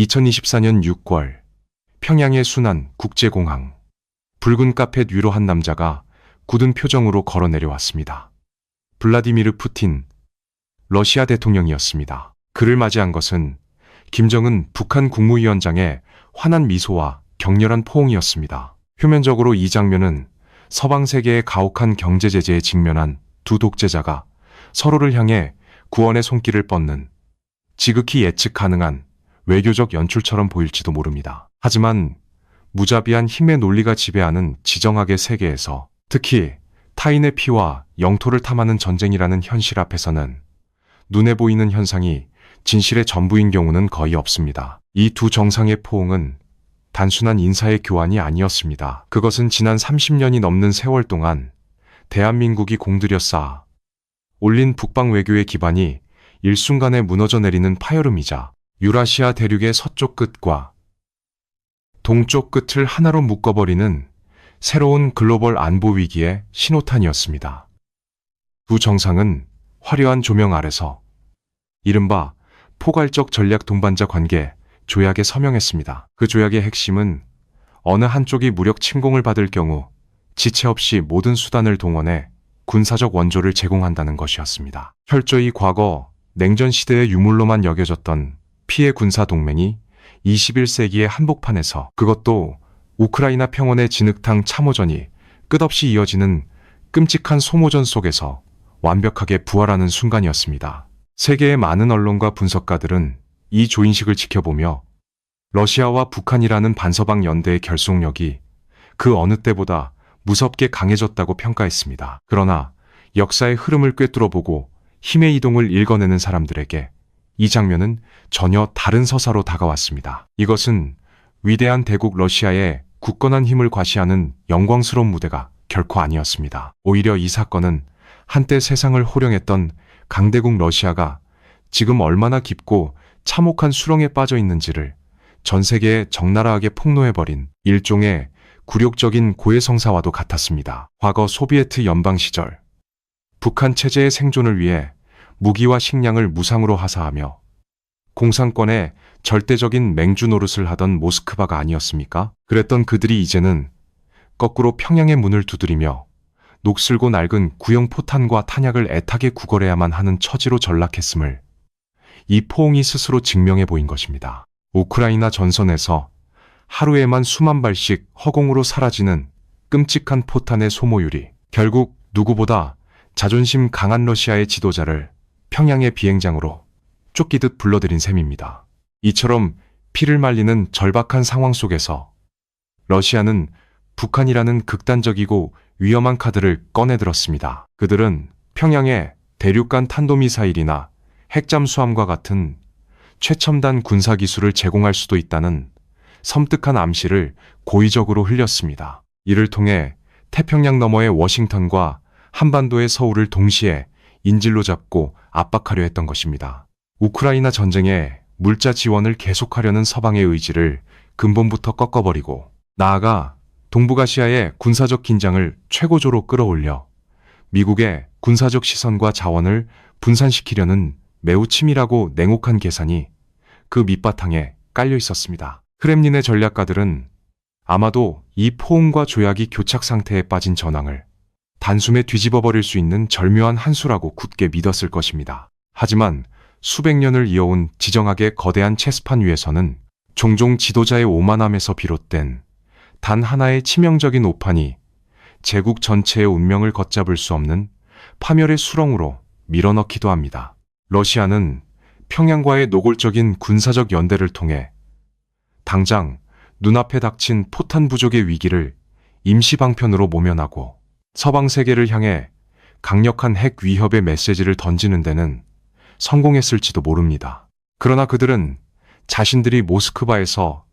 2024년 6월 평양의 순안 국제공항. 붉은 카펫 위로 한 남자가 굳은 표정으로 걸어 내려왔습니다. 블라디미르 푸틴 러시아 대통령이었습니다. 그를 맞이한 것은 김정은 북한 국무위원장의 환한 미소와 격렬한 포옹이었습니다. 표면적으로 이 장면은 서방 세계의 가혹한 경제 제재에 직면한 두 독재자가 서로를 향해 구원의 손길을 뻗는 지극히 예측 가능한 외교적 연출처럼 보일지도 모릅니다. 하지만 무자비한 힘의 논리가 지배하는 지정학의 세계에서, 특히 타인의 피와 영토를 탐하는 전쟁이라는 현실 앞에서는 눈에 보이는 현상이 진실의 전부인 경우는 거의 없습니다. 이 두 정상의 포옹은 단순한 인사의 교환이 아니었습니다. 그것은 지난 30년이 넘는 세월 동안 대한민국이 공들여 쌓아 올린 북방 외교의 기반이 일순간에 무너져 내리는 파열음이자 유라시아 대륙의 서쪽 끝과 동쪽 끝을 하나로 묶어버리는 새로운 글로벌 안보 위기의 신호탄이었습니다. 두 정상은 화려한 조명 아래서 이른바 포괄적 전략 동반자 관계 조약에 서명했습니다. 그 조약의 핵심은 어느 한쪽이 무력 침공을 받을 경우 지체 없이 모든 수단을 동원해 군사적 원조를 제공한다는 것이었습니다. 철저히 과거 냉전 시대의 유물로만 여겨졌던 피해 군사 동맹이 21세기의 한복판에서, 그것도 우크라이나 평원의 진흙탕 참호전이 끝없이 이어지는 끔찍한 소모전 속에서 완벽하게 부활하는 순간이었습니다. 세계의 많은 언론과 분석가들은 이 조인식을 지켜보며 러시아와 북한이라는 반서방 연대의 결속력이 그 어느 때보다 무섭게 강해졌다고 평가했습니다. 그러나 역사의 흐름을 꿰뚫어보고 힘의 이동을 읽어내는 사람들에게 이 장면은 전혀 다른 서사로 다가왔습니다. 이것은 위대한 대국 러시아의 굳건한 힘을 과시하는 영광스러운 무대가 결코 아니었습니다. 오히려 이 사건은 한때 세상을 호령했던 강대국 러시아가 지금 얼마나 깊고 참혹한 수렁에 빠져 있는지를 전 세계에 적나라하게 폭로해버린 일종의 굴욕적인 고해성사와도 같았습니다. 과거 소비에트 연방 시절 북한 체제의 생존을 위해 무기와 식량을 무상으로 하사하며 공산권의 절대적인 맹주 노릇을 하던 모스크바가 아니었습니까? 그랬던 그들이 이제는 거꾸로 평양의 문을 두드리며 녹슬고 낡은 구형 포탄과 탄약을 애타게 구걸해야만 하는 처지로 전락했음을 이 포옹이 스스로 증명해 보인 것입니다. 우크라이나 전선에서 하루에만 수만 발씩 허공으로 사라지는 끔찍한 포탄의 소모율이 결국 누구보다 자존심 강한 러시아의 지도자를 평양의 비행장으로 쫓기듯 불러들인 셈입니다. 이처럼 피를 말리는 절박한 상황 속에서 러시아는 북한이라는 극단적이고 위험한 카드를 꺼내들었습니다. 그들은 평양에 대륙간 탄도미사일이나 핵잠수함과 같은 최첨단 군사기술을 제공할 수도 있다는 섬뜩한 암시를 고의적으로 흘렸습니다. 이를 통해 태평양 너머의 워싱턴과 한반도의 서울을 동시에 인질로 잡고 압박하려 했던 것입니다. 우크라이나 전쟁에 물자 지원을 계속하려는 서방의 의지를 근본부터 꺾어버리고, 나아가 동북아시아의 군사적 긴장을 최고조로 끌어올려 미국의 군사적 시선과 자원을 분산시키려는 매우 치밀하고 냉혹한 계산이 그 밑바탕에 깔려 있었습니다. 크렘린의 전략가들은 아마도 이 포옹과 조약이 교착 상태에 빠진 전황을 단숨에 뒤집어버릴 수 있는 절묘한 한 수라고 굳게 믿었을 것입니다. 하지만 수백 년을 이어온 지정학의 거대한 체스판 위에서는 종종 지도자의 오만함에서 비롯된 단 하나의 치명적인 오판이 제국 전체의 운명을 걷잡을 수 없는 파멸의 수렁으로 밀어넣기도 합니다. 러시아는 평양과의 노골적인 군사적 연대를 통해 당장 눈앞에 닥친 포탄 부족의 위기를 임시 방편으로 모면하고 서방 세계를 향해 강력한 핵 위협의 메시지를 던지는 데는 성공했을지도 모릅니다. 그러나 그들은 자신들이 모스크바에서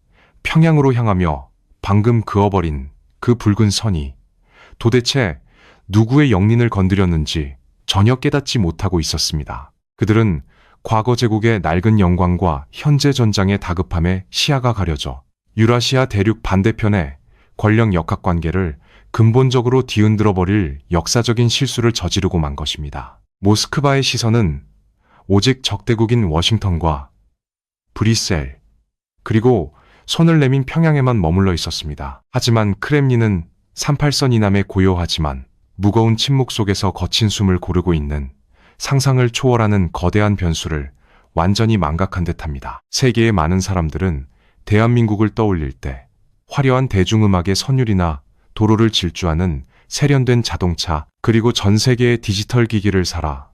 평양으로 향하며 방금 그어버린 그 붉은 선이 도대체 누구의 영린을 건드렸는지 전혀 깨닫지 못하고 있었습니다. 그들은 과거 제국의 낡은 영광과 현재 전장의 다급함에 시야가 가려져 유라시아 대륙 반대편의 권력 역학관계를 근본적으로 뒤흔들어버릴 역사적인 실수를 저지르고 만 것입니다. 모스크바의 시선은 오직 적대국인 워싱턴과 브뤼셀, 그리고 손을 내민 평양에만 머물러 있었습니다. 하지만 크렘린은 38선 이남의 고요하지만 무거운 침묵 속에서 거친 숨을 고르고 있는 상상을 초월하는 거대한 변수를 완전히 망각한 듯합니다. 세계의 많은 사람들은 대한민국을 떠올릴 때 화려한 대중음악의 선율이나 도로를 질주하는 세련된 자동차, 그리고 전 세계의 디지털 기기를 살아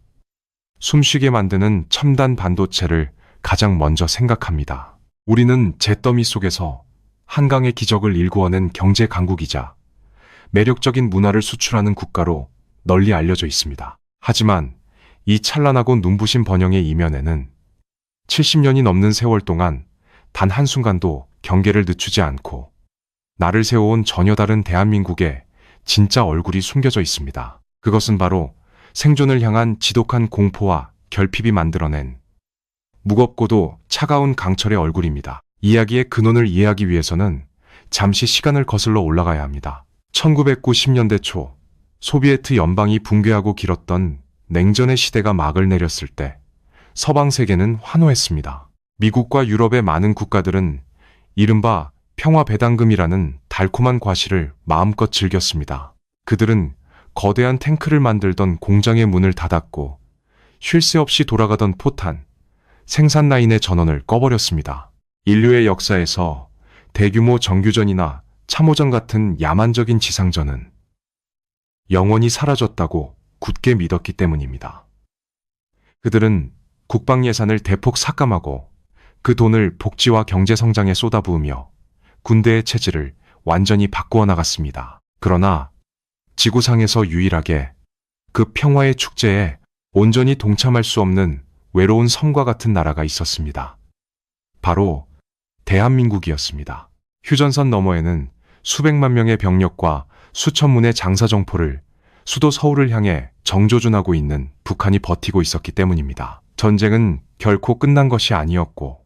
숨쉬게 만드는 첨단 반도체를 가장 먼저 생각합니다. 우리는 잿더미 속에서 한강의 기적을 일구어낸 경제 강국이자 매력적인 문화를 수출하는 국가로 널리 알려져 있습니다. 하지만 이 찬란하고 눈부신 번영의 이면에는 70년이 넘는 세월 동안 단 한순간도 경계를 늦추지 않고 나를 세워온 전혀 다른 대한민국의 진짜 얼굴이 숨겨져 있습니다. 그것은 바로 생존을 향한 지독한 공포와 결핍이 만들어낸 무겁고도 차가운 강철의 얼굴입니다. 이야기의 근원을 이해하기 위해서는 잠시 시간을 거슬러 올라가야 합니다. 1990년대 초 소비에트 연방이 붕괴하고 길었던 냉전의 시대가 막을 내렸을 때 서방 세계는 환호했습니다. 미국과 유럽의 많은 국가들은 이른바 평화 배당금이라는 달콤한 과실을 마음껏 즐겼습니다. 그들은 거대한 탱크를 만들던 공장의 문을 닫았고 쉴 새 없이 돌아가던 포탄, 생산 라인의 전원을 꺼버렸습니다. 인류의 역사에서 대규모 정규전이나 참호전 같은 야만적인 지상전은 영원히 사라졌다고 굳게 믿었기 때문입니다. 그들은 국방 예산을 대폭 삭감하고 그 돈을 복지와 경제 성장에 쏟아부으며 군대의 체질을 완전히 바꾸어 나갔습니다. 그러나 지구상에서 유일하게 그 평화의 축제에 온전히 동참할 수 없는 외로운 섬과 같은 나라가 있었습니다. 바로 대한민국이었습니다. 휴전선 너머에는 수백만 명의 병력과 수천 문의 장사정포를 수도 서울을 향해 정조준하고 있는 북한이 버티고 있었기 때문입니다. 전쟁은 결코 끝난 것이 아니었고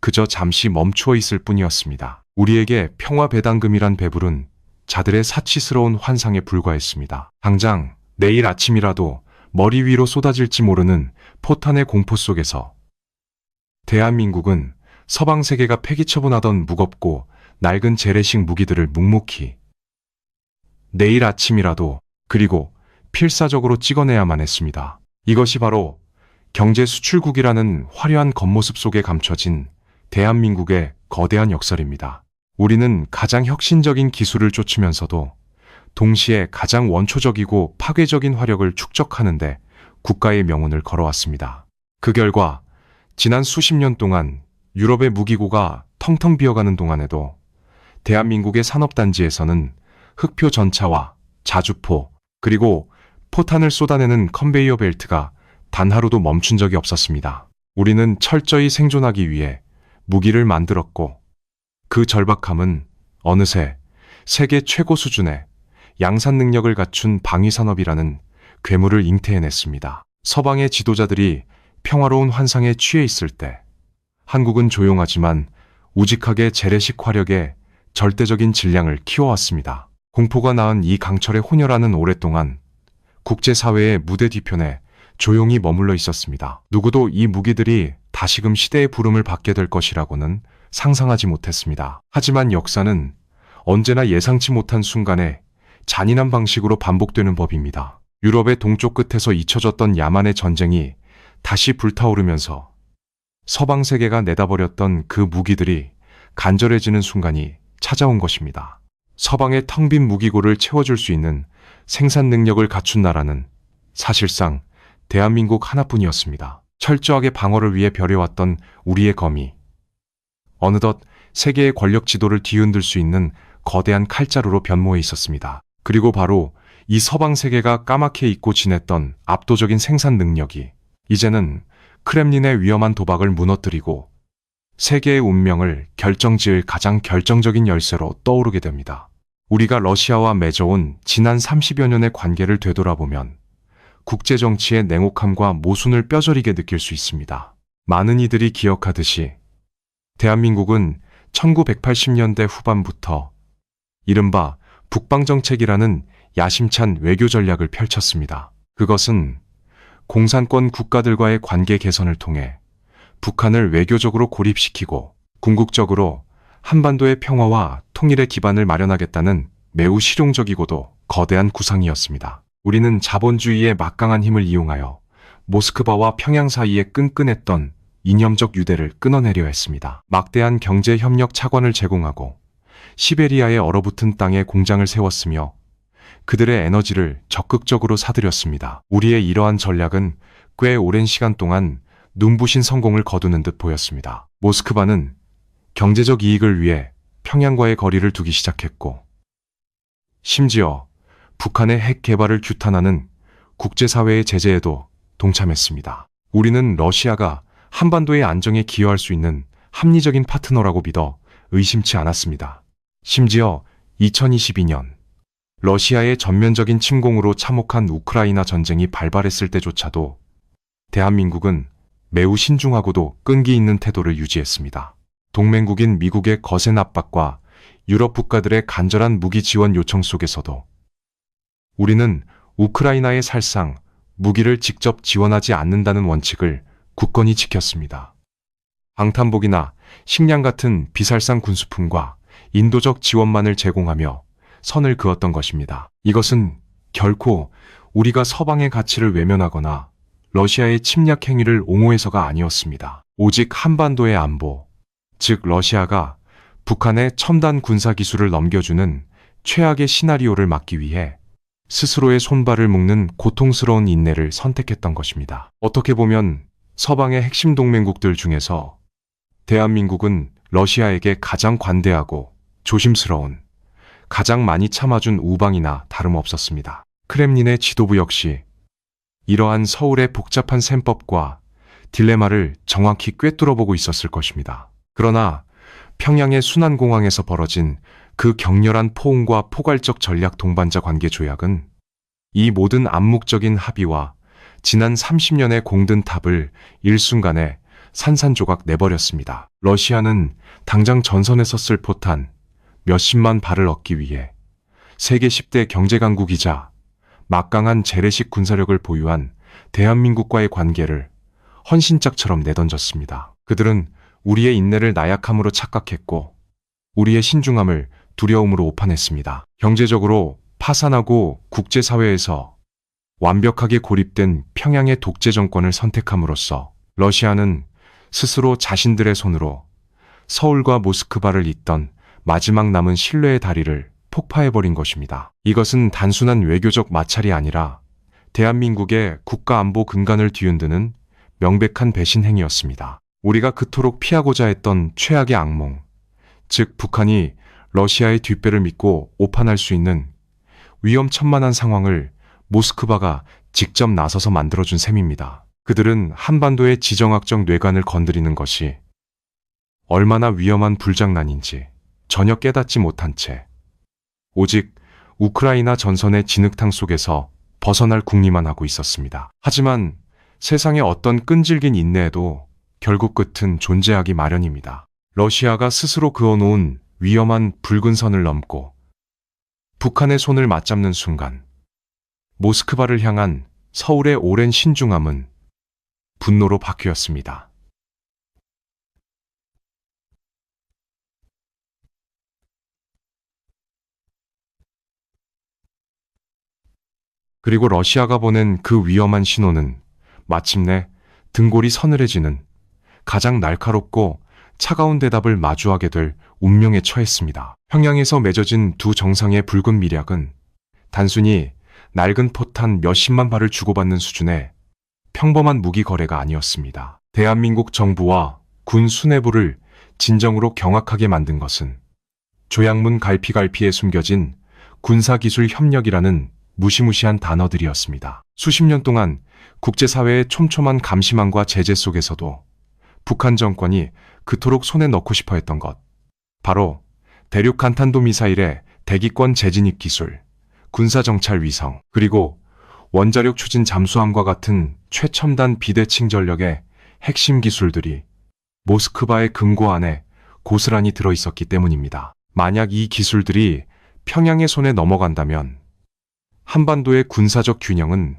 그저 잠시 멈추어 있을 뿐이었습니다. 우리에게 평화 배당금이란 배불은 자들의 사치스러운 환상에 불과했습니다. 당장 내일 아침이라도 머리 위로 쏟아질지 모르는 포탄의 공포 속에서 대한민국은 서방 세계가 폐기처분하던 무겁고 낡은 재래식 무기들을 묵묵히 내일 아침이라도 그리고 필사적으로 찍어내야만 했습니다. 이것이 바로 경제 수출국이라는 화려한 겉모습 속에 감춰진 대한민국의 거대한 역설입니다. 우리는 가장 혁신적인 기술을 쫓으면서도 동시에 가장 원초적이고 파괴적인 화력을 축적하는데 국가의 명운을 걸어왔습니다. 그 결과 지난 수십 년 동안 유럽의 무기고가 텅텅 비어가는 동안에도 대한민국의 산업단지에서는 흑표 전차와 자주포 그리고 포탄을 쏟아내는 컨베이어 벨트가 단 하루도 멈춘 적이 없었습니다. 우리는 철저히 생존하기 위해 무기를 만들었고 그 절박함은 어느새 세계 최고 수준의 양산 능력을 갖춘 방위산업이라는 괴물을 잉태해냈습니다. 서방의 지도자들이 평화로운 환상에 취해 있을 때 한국은 조용하지만 우직하게 재래식 화력의 절대적인 질량을 키워왔습니다. 공포가 낳은 이 강철의 혼혈아는 오랫동안 국제사회의 무대 뒤편에 조용히 머물러 있었습니다. 누구도 이 무기들이 다시금 시대의 부름을 받게 될 것이라고는 상상하지 못했습니다. 하지만 역사는 언제나 예상치 못한 순간에 잔인한 방식으로 반복되는 법입니다. 유럽의 동쪽 끝에서 잊혀졌던 야만의 전쟁이 다시 불타오르면서 서방 세계가 내다버렸던 그 무기들이 간절해지는 순간이 찾아온 것입니다. 서방의 텅 빈 무기고를 채워줄 수 있는 생산 능력을 갖춘 나라는 사실상 대한민국 하나뿐이었습니다. 철저하게 방어를 위해 벼려왔던 우리의 검이 어느덧 세계의 권력 지도를 뒤흔들 수 있는 거대한 칼자루로 변모해 있었습니다. 그리고 바로 이 서방 세계가 까맣게 잊고 지냈던 압도적인 생산 능력이 이제는 크렘린의 위험한 도박을 무너뜨리고 세계의 운명을 결정지을 가장 결정적인 열쇠로 떠오르게 됩니다. 우리가 러시아와 맺어온 지난 30여 년의 관계를 되돌아보면 국제정치의 냉혹함과 모순을 뼈저리게 느낄 수 있습니다. 많은 이들이 기억하듯이 대한민국은 1980년대 후반부터 이른바 북방정책이라는 야심찬 외교 전략을 펼쳤습니다. 그것은 공산권 국가들과의 관계 개선을 통해 북한을 외교적으로 고립시키고 궁극적으로 한반도의 평화와 통일의 기반을 마련하겠다는 매우 실용적이고도 거대한 구상이었습니다. 우리는 자본주의의 막강한 힘을 이용하여 모스크바와 평양 사이에 끈끈했던 이념적 유대를 끊어내려 했습니다. 막대한 경제 협력 차관을 제공하고 시베리아에 얼어붙은 땅에 공장을 세웠으며 그들의 에너지를 적극적으로 사들였습니다. 우리의 이러한 전략은 꽤 오랜 시간 동안 눈부신 성공을 거두는 듯 보였습니다. 모스크바는 경제적 이익을 위해 평양과의 거리를 두기 시작했고, 심지어 북한의 핵 개발을 규탄하는 국제사회의 제재에도 동참했습니다. 우리는 러시아가 한반도의 안정에 기여할 수 있는 합리적인 파트너라고 믿어 의심치 않았습니다. 심지어 2022년 러시아의 전면적인 침공으로 참혹한 우크라이나 전쟁이 발발했을 때조차도 대한민국은 매우 신중하고도 끈기 있는 태도를 유지했습니다. 동맹국인 미국의 거센 압박과 유럽 국가들의 간절한 무기 지원 요청 속에서도 우리는 우크라이나에 살상 무기를 직접 지원하지 않는다는 원칙을 굳건히 지켰습니다. 방탄복이나 식량 같은 비살상 군수품과 인도적 지원만을 제공하며 선을 그었던 것입니다. 이것은 결코 우리가 서방의 가치를 외면하거나 러시아의 침략 행위를 옹호해서가 아니었습니다. 오직 한반도의 안보, 즉 러시아가 북한의 첨단 군사 기술을 넘겨주는 최악의 시나리오를 막기 위해 스스로의 손발을 묶는 고통스러운 인내를 선택했던 것입니다. 어떻게 보면 서방의 핵심 동맹국들 중에서 대한민국은 러시아에게 가장 관대하고 조심스러운, 가장 많이 참아준 우방이나 다름없었습니다. 크렘린의 지도부 역시 이러한 서울의 복잡한 셈법과 딜레마를 정확히 꿰뚫어보고 있었을 것입니다. 그러나 평양의 순환공항에서 벌어진 그 격렬한 포옹과 포괄적 전략 동반자 관계 조약은 이 모든 암묵적인 합의와 지난 30년의 공든 탑을 일순간에 산산조각 내버렸습니다. 러시아는 당장 전선에 섰을 포탄 몇십만 발을 얻기 위해 세계 10대 경제강국이자 막강한 재래식 군사력을 보유한 대한민국과의 관계를 헌신짝처럼 내던졌습니다. 그들은 우리의 인내를 나약함으로 착각했고 우리의 신중함을 두려움으로 오판했습니다. 경제적으로 파산하고 국제사회에서 완벽하게 고립된 평양의 독재 정권을 선택함으로써 러시아는 스스로 자신들의 손으로 서울과 모스크바를 잇던 마지막 남은 신뢰의 다리를 폭파해버린 것입니다. 이것은 단순한 외교적 마찰이 아니라 대한민국의 국가안보 근간을 뒤흔드는 명백한 배신 행위였습니다. 우리가 그토록 피하고자 했던 최악의 악몽, 즉 북한이 러시아의 뒷배를 믿고 오판할 수 있는 위험천만한 상황을 모스크바가 직접 나서서 만들어준 셈입니다. 그들은 한반도의 지정학적 뇌관을 건드리는 것이 얼마나 위험한 불장난인지 전혀 깨닫지 못한 채 오직 우크라이나 전선의 진흙탕 속에서 벗어날 궁리만 하고 있었습니다. 하지만 세상의 어떤 끈질긴 인내에도 결국 끝은 존재하기 마련입니다. 러시아가 스스로 그어놓은 위험한 붉은 선을 넘고 북한의 손을 맞잡는 순간 모스크바를 향한 서울의 오랜 신중함은 분노로 바뀌었습니다. 그리고 러시아가 보낸 그 위험한 신호는 마침내 등골이 서늘해지는 가장 날카롭고 차가운 대답을 마주하게 될 운명에 처했습니다. 평양에서 맺어진 두 정상의 붉은 밀약은 단순히 낡은 포탄 몇십만 발을 주고받는 수준의 평범한 무기 거래가 아니었습니다. 대한민국 정부와 군 수뇌부를 진정으로 경악하게 만든 것은 조약문 갈피갈피에 숨겨진 군사기술 협력이라는 무시무시한 단어들이었습니다. 수십 년 동안 국제사회의 촘촘한 감시망과 제재 속에서도 북한 정권이 그토록 손에 넣고 싶어 했던 것, 바로 대륙 간탄도 미사일의 대기권 재진입 기술, 군사정찰 위성, 그리고 원자력 추진 잠수함과 같은 최첨단 비대칭 전력의 핵심 기술들이 모스크바의 금고 안에 고스란히 들어있었기 때문입니다. 만약 이 기술들이 평양의 손에 넘어간다면 한반도의 군사적 균형은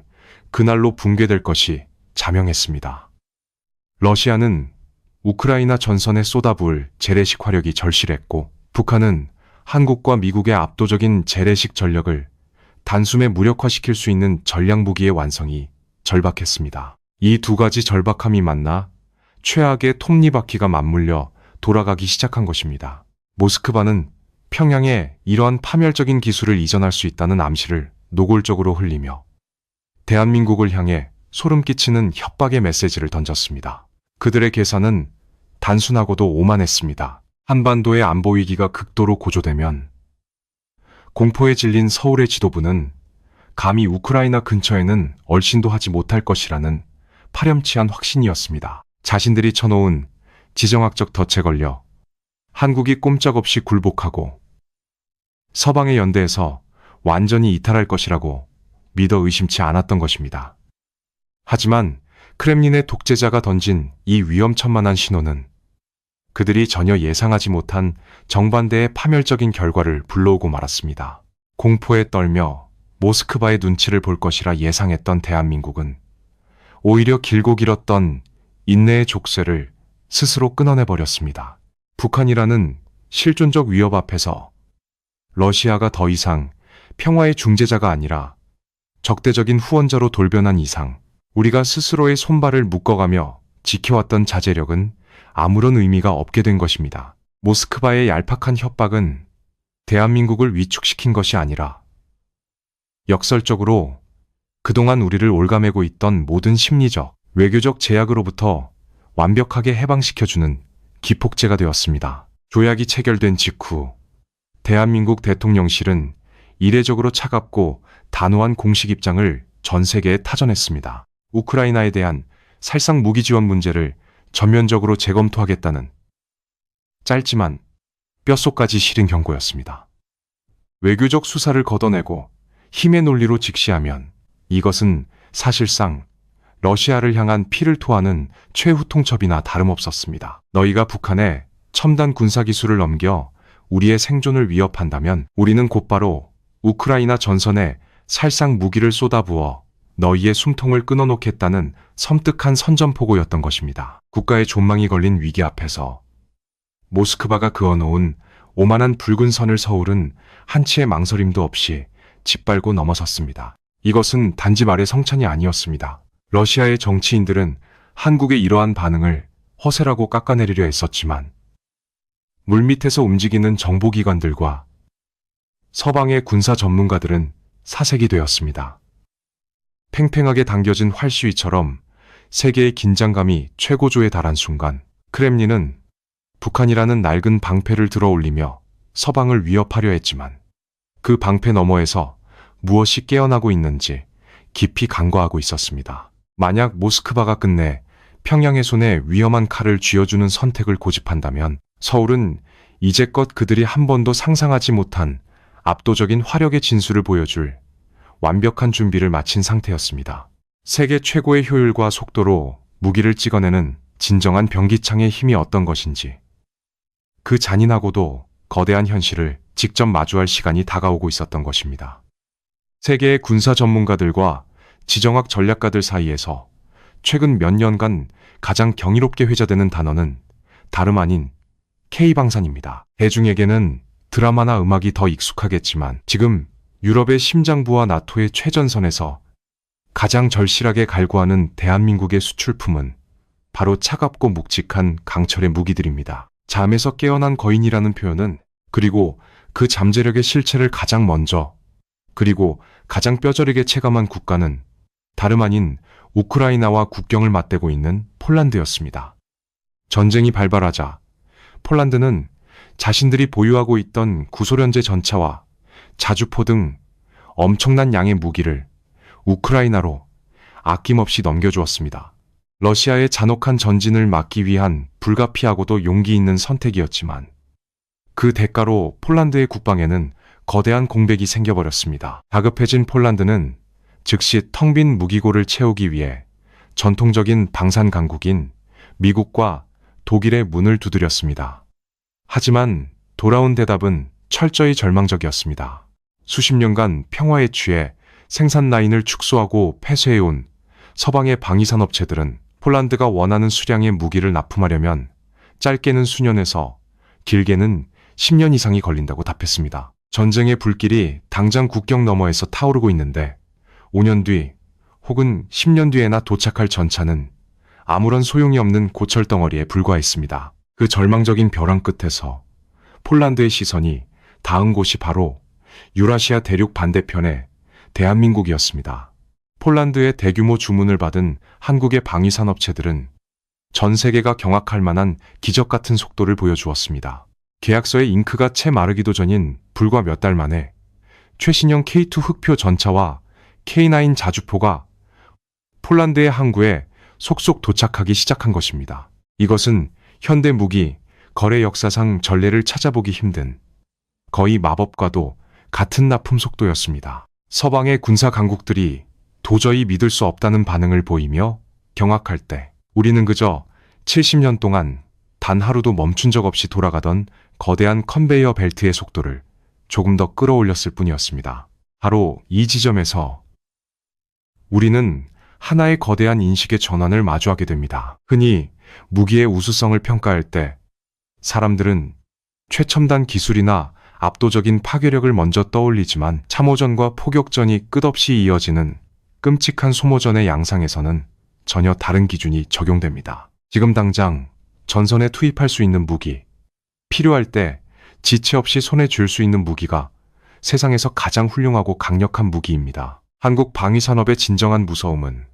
그날로 붕괴될 것이 자명했습니다. 러시아는 우크라이나 전선에 쏟아부을 재래식 화력이 절실했고, 북한은 한국과 미국의 압도적인 재래식 전력을 단숨에 무력화시킬 수 있는 전략무기의 완성이 절박했습니다. 이 두 가지 절박함이 만나 최악의 톱니바퀴가 맞물려 돌아가기 시작한 것입니다. 모스크바는 평양에 이러한 파멸적인 기술을 이전할 수 있다는 암시를 노골적으로 흘리며 대한민국을 향해 소름 끼치는 협박의 메시지를 던졌습니다. 그들의 계산은 단순하고도 오만했습니다. 한반도의 안보 위기가 극도로 고조되면 공포에 질린 서울의 지도부는 감히 우크라이나 근처에는 얼씬도 하지 못할 것이라는 파렴치한 확신이었습니다. 자신들이 쳐놓은 지정학적 덫에 걸려 한국이 꼼짝없이 굴복하고 서방의 연대에서 완전히 이탈할 것이라고 믿어 의심치 않았던 것입니다. 하지만 크렘린의 독재자가 던진 이 위험천만한 신호는 그들이 전혀 예상하지 못한 정반대의 파멸적인 결과를 불러오고 말았습니다. 공포에 떨며 모스크바의 눈치를 볼 것이라 예상했던 대한민국은 오히려 길고 길었던 인내의 족쇄를 스스로 끊어내버렸습니다. 북한이라는 실존적 위협 앞에서 러시아가 더 이상 평화의 중재자가 아니라 적대적인 후원자로 돌변한 이상 우리가 스스로의 손발을 묶어가며 지켜왔던 자제력은 아무런 의미가 없게 된 것입니다. 모스크바의 얄팍한 협박은 대한민국을 위축시킨 것이 아니라 역설적으로 그동안 우리를 옭아매고 있던 모든 심리적, 외교적 제약으로부터 완벽하게 해방시켜주는 기폭제가 되었습니다. 조약이 체결된 직후 대한민국 대통령실은 이례적으로 차갑고 단호한 공식 입장을 전 세계에 타전했습니다. 우크라이나에 대한 살상 무기 지원 문제를 전면적으로 재검토하겠다는 짧지만 뼛속까지 시린 경고였습니다. 외교적 수사를 걷어내고 힘의 논리로 직시하면 이것은 사실상 러시아를 향한 피를 토하는 최후 통첩이나 다름없었습니다. 너희가 북한에 첨단 군사기술을 넘겨 우리의 생존을 위협한다면 우리는 곧바로 우크라이나 전선에 살상 무기를 쏟아부어 너희의 숨통을 끊어놓겠다는 섬뜩한 선전포고였던 것입니다. 국가의 존망이 걸린 위기 앞에서 모스크바가 그어놓은 오만한 붉은 선을 서울은 한치의 망설임도 없이 짓밟고 넘어섰습니다. 이것은 단지 말의 성찬이 아니었습니다. 러시아의 정치인들은 한국의 이러한 반응을 허세라고 깎아내리려 했었지만 물밑에서 움직이는 정보기관들과 서방의 군사 전문가들은 사색이 되었습니다. 팽팽하게 당겨진 활시위처럼 세계의 긴장감이 최고조에 달한 순간 크렘린은 북한이라는 낡은 방패를 들어 올리며 서방을 위협하려 했지만 그 방패 너머에서 무엇이 깨어나고 있는지 깊이 간과하고 있었습니다. 만약 모스크바가 끝내 평양의 손에 위험한 칼을 쥐어주는 선택을 고집한다면 서울은 이제껏 그들이 한 번도 상상하지 못한 압도적인 화력의 진수를 보여줄 완벽한 준비를 마친 상태였습니다. 세계 최고의 효율과 속도로 무기를 찍어내는 진정한 병기창의 힘이 어떤 것인지 그 잔인하고도 거대한 현실을 직접 마주할 시간이 다가오고 있었던 것입니다. 세계의 군사 전문가들과 지정학 전략가들 사이에서 최근 몇 년간 가장 경이롭게 회자되는 단어는 다름 아닌 K방산입니다. 대중에게는 드라마나 음악이 더 익숙하겠지만 지금 유럽의 심장부와 나토의 최전선에서 가장 절실하게 갈구하는 대한민국의 수출품은 바로 차갑고 묵직한 강철의 무기들입니다. 잠에서 깨어난 거인이라는 표현은 그리고 그 잠재력의 실체를 가장 먼저 그리고 가장 뼈저리게 체감한 국가는 다름 아닌 우크라이나와 국경을 맞대고 있는 폴란드였습니다. 전쟁이 발발하자 폴란드는 자신들이 보유하고 있던 구소련제 전차와 자주포 등 엄청난 양의 무기를 우크라이나로 아낌없이 넘겨주었습니다. 러시아의 잔혹한 전진을 막기 위한 불가피하고도 용기 있는 선택이었지만 그 대가로 폴란드의 국방에는 거대한 공백이 생겨버렸습니다. 다급해진 폴란드는 즉시 텅 빈 무기고를 채우기 위해 전통적인 방산 강국인 미국과 독일의 문을 두드렸습니다. 하지만 돌아온 대답은 철저히 절망적이었습니다. 수십 년간 평화에 취해 생산 라인을 축소하고 폐쇄해온 서방의 방위산업체들은 폴란드가 원하는 수량의 무기를 납품하려면 짧게는 수년에서 길게는 10년 이상이 걸린다고 답했습니다. 전쟁의 불길이 당장 국경 너머에서 타오르고 있는데 5년 뒤 혹은 10년 뒤에나 도착할 전차는 아무런 소용이 없는 고철덩어리에 불과했습니다. 그 절망적인 벼랑 끝에서 폴란드의 시선이 닿은 곳이 바로 유라시아 대륙 반대편의 대한민국이었습니다. 폴란드의 대규모 주문을 받은 한국의 방위산 업체들은 전 세계가 경악할 만한 기적 같은 속도를 보여주었습니다. 계약서의 잉크가 채 마르기도 전인 불과 몇 달 만에 최신형 K2 흑표 전차와 K9 자주포가 폴란드의 항구에 속속 도착하기 시작한 것입니다. 이것은 현대 무기 거래 역사상 전례를 찾아보기 힘든 거의 마법과도 같은 납품 속도였습니다. 서방의 군사 강국들이 도저히 믿을 수 없다는 반응을 보이며 경악할 때 우리는 그저 70년 동안 단 하루도 멈춘 적 없이 돌아가던 거대한 컨베이어 벨트의 속도를 조금 더 끌어올렸을 뿐이었습니다. 바로 이 지점에서 우리는 하나의 거대한 인식의 전환을 마주하게 됩니다. 흔히 무기의 우수성을 평가할 때 사람들은 최첨단 기술이나 압도적인 파괴력을 먼저 떠올리지만 참호전과 포격전이 끝없이 이어지는 끔찍한 소모전의 양상에서는 전혀 다른 기준이 적용됩니다. 지금 당장 전선에 투입할 수 있는 무기, 필요할 때 지체 없이 손에 쥘 수 있는 무기가 세상에서 가장 훌륭하고 강력한 무기입니다. 한국 방위산업의 진정한 무서움은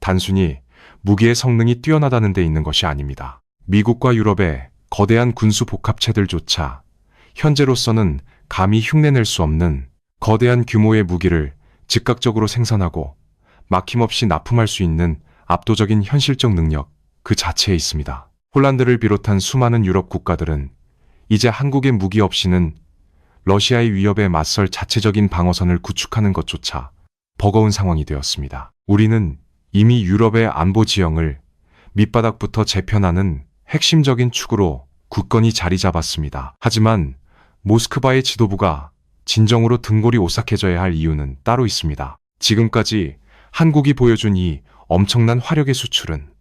단순히 무기의 성능이 뛰어나다는 데 있는 것이 아닙니다. 미국과 유럽의 거대한 군수 복합체들조차 현재로서는 감히 흉내낼 수 없는 거대한 규모의 무기를 즉각적으로 생산하고 막힘없이 납품할 수 있는 압도적인 현실적 능력 그 자체에 있습니다. 폴란드를 비롯한 수많은 유럽 국가들은 이제 한국의 무기 없이는 러시아의 위협에 맞설 자체적인 방어선을 구축하는 것조차 버거운 상황이 되었습니다. 우리는 이미 유럽의 안보 지형을 밑바닥부터 재편하는 핵심적인 축으로 굳건히 자리 잡았습니다. 하지만 모스크바의 지도부가 진정으로 등골이 오싹해져야 할 이유는 따로 있습니다. 지금까지 한국이 보여준 이 엄청난 화력의 수출은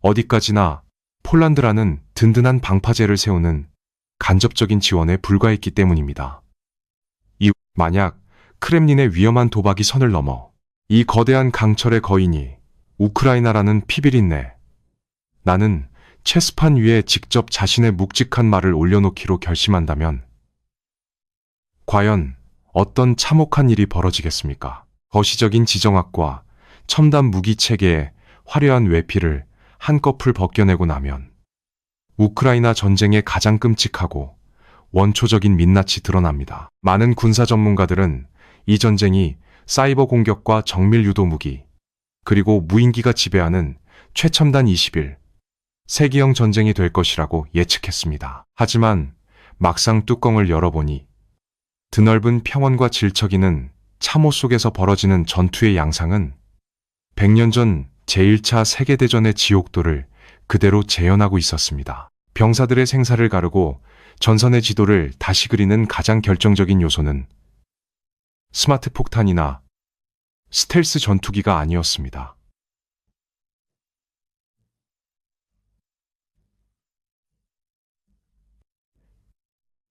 어디까지나 폴란드라는 든든한 방파제를 세우는 간접적인 지원에 불과했기 때문입니다. 만약 크렘린의 위험한 도박이 선을 넘어 이 거대한 강철의 거인이 우크라이나라는 피비린내, 나는 체스판 위에 직접 자신의 묵직한 말을 올려놓기로 결심한다면 과연 어떤 참혹한 일이 벌어지겠습니까? 거시적인 지정학과 첨단 무기 체계의 화려한 외피를 한꺼풀 벗겨내고 나면 우크라이나 전쟁의 가장 끔찍하고 원초적인 민낯이 드러납니다. 많은 군사 전문가들은 이 전쟁이 사이버 공격과 정밀 유도 무기, 그리고 무인기가 지배하는 최첨단 21 세기형 전쟁이 될 것이라고 예측했습니다. 하지만 막상 뚜껑을 열어보니 드넓은 평원과 질척이는 참호 속에서 벌어지는 전투의 양상은 100년 전 제1차 세계대전의 지옥도를 그대로 재현하고 있었습니다. 병사들의 생사를 가르고 전선의 지도를 다시 그리는 가장 결정적인 요소는 스마트 폭탄이나 스텔스 전투기가 아니었습니다.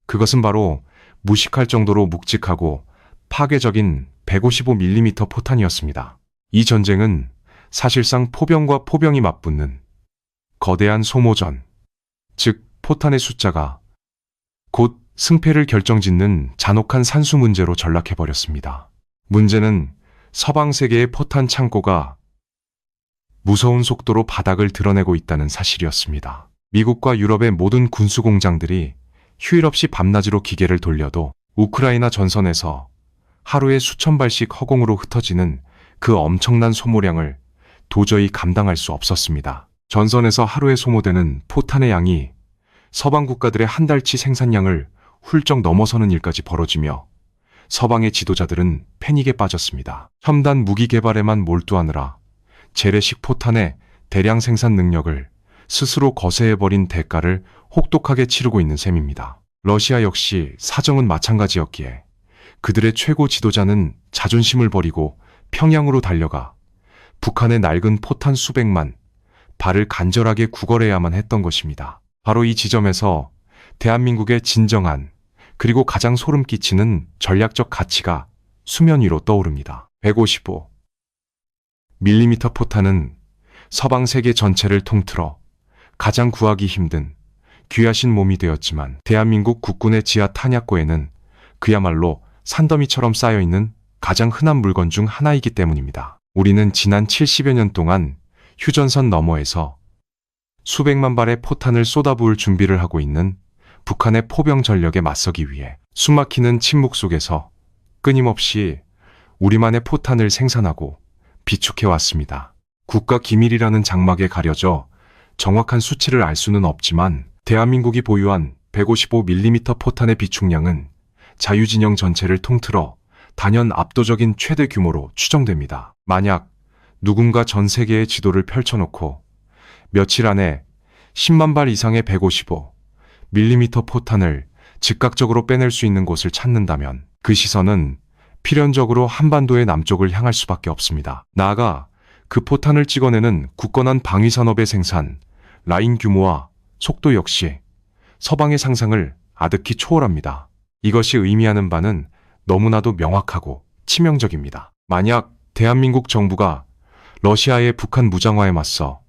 그것은 바로 무식할 정도로 묵직하고 파괴적인 155mm 포탄이었습니다. 이 전쟁은 사실상 포병과 포병이 맞붙는 거대한 소모전, 즉 포탄의 숫자가 곧 승패를 결정짓는 잔혹한 산수 문제로 전락해버렸습니다. 문제는 서방 세계의 포탄 창고가 무서운 속도로 바닥을 드러내고 있다는 사실이었습니다. 미국과 유럽의 모든 군수 공장들이 휴일 없이 밤낮으로 기계를 돌려도 우크라이나 전선에서 하루에 수천 발씩 허공으로 흩어지는 그 엄청난 소모량을 도저히 감당할 수 없었습니다. 전선에서 하루에 소모되는 포탄의 양이 서방 국가들의 한 달치 생산량을 훌쩍 넘어서는 일까지 벌어지며 서방의 지도자들은 패닉에 빠졌습니다. 첨단 무기 개발에만 몰두하느라 재래식 포탄의 대량 생산 능력을 스스로 거세해버린 대가를 혹독하게 치르고 있는 셈입니다. 러시아 역시 사정은 마찬가지였기에 그들의 최고 지도자는 자존심을 버리고 평양으로 달려가 북한의 낡은 포탄 수백만, 발을 간절하게 구걸해야만 했던 것입니다. 바로 이 지점에서 대한민국의 진정한 그리고 가장 소름 끼치는 전략적 가치가 수면 위로 떠오릅니다. 155mm 포탄은 서방 세계 전체를 통틀어 가장 구하기 힘든 귀하신 몸이 되었지만 대한민국 국군의 지하 탄약고에는 그야말로 산더미처럼 쌓여있는 가장 흔한 물건 중 하나이기 때문입니다. 우리는 지난 70여 년 동안 휴전선 너머에서 수백만 발의 포탄을 쏟아부을 준비를 하고 있는 북한의 포병 전력에 맞서기 위해 숨막히는 침묵 속에서 끊임없이 우리만의 포탄을 생산하고 비축해왔습니다. 국가 기밀이라는 장막에 가려져 정확한 수치를 알 수는 없지만 대한민국이 보유한 155mm 포탄의 비축량은 자유진영 전체를 통틀어 단연 압도적인 최대 규모로 추정됩니다. 만약 누군가 전 세계의 지도를 펼쳐놓고 며칠 안에 10만 발 이상의 155mm 포탄을 즉각적으로 빼낼 수 있는 곳을 찾는다면 그 시선은 필연적으로 한반도의 남쪽을 향할 수밖에 없습니다. 나아가 그 포탄을 찍어내는 굳건한 방위산업의 생산, 라인 규모와 속도 역시 서방의 상상을 아득히 초월합니다. 이것이 의미하는 바는 너무나도 명확하고 치명적입니다. 만약 대한민국 정부가 러시아의 북한 무장화에 맞서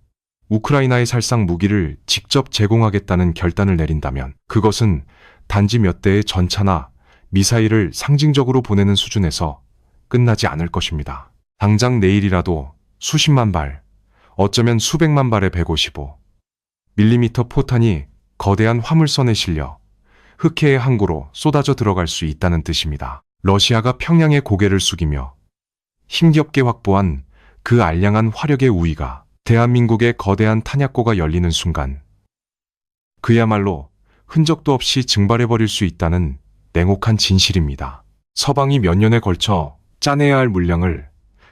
우크라이나의 살상 무기를 직접 제공하겠다는 결단을 내린다면 그것은 단지 몇 대의 전차나 미사일을 상징적으로 보내는 수준에서 끝나지 않을 것입니다. 당장 내일이라도 수십만 발, 어쩌면 수백만 발의 155mm 포탄이 거대한 화물선에 실려 흑해의 항구로 쏟아져 들어갈 수 있다는 뜻입니다. 러시아가 평양의 고개를 숙이며 힘겹게 확보한 그 알량한 화력의 우위가 대한민국의 거대한 탄약고가 열리는 순간 그야말로 흔적도 없이 증발해버릴 수 있다는 냉혹한 진실입니다. 서방이 몇 년에 걸쳐 짜내야 할 물량을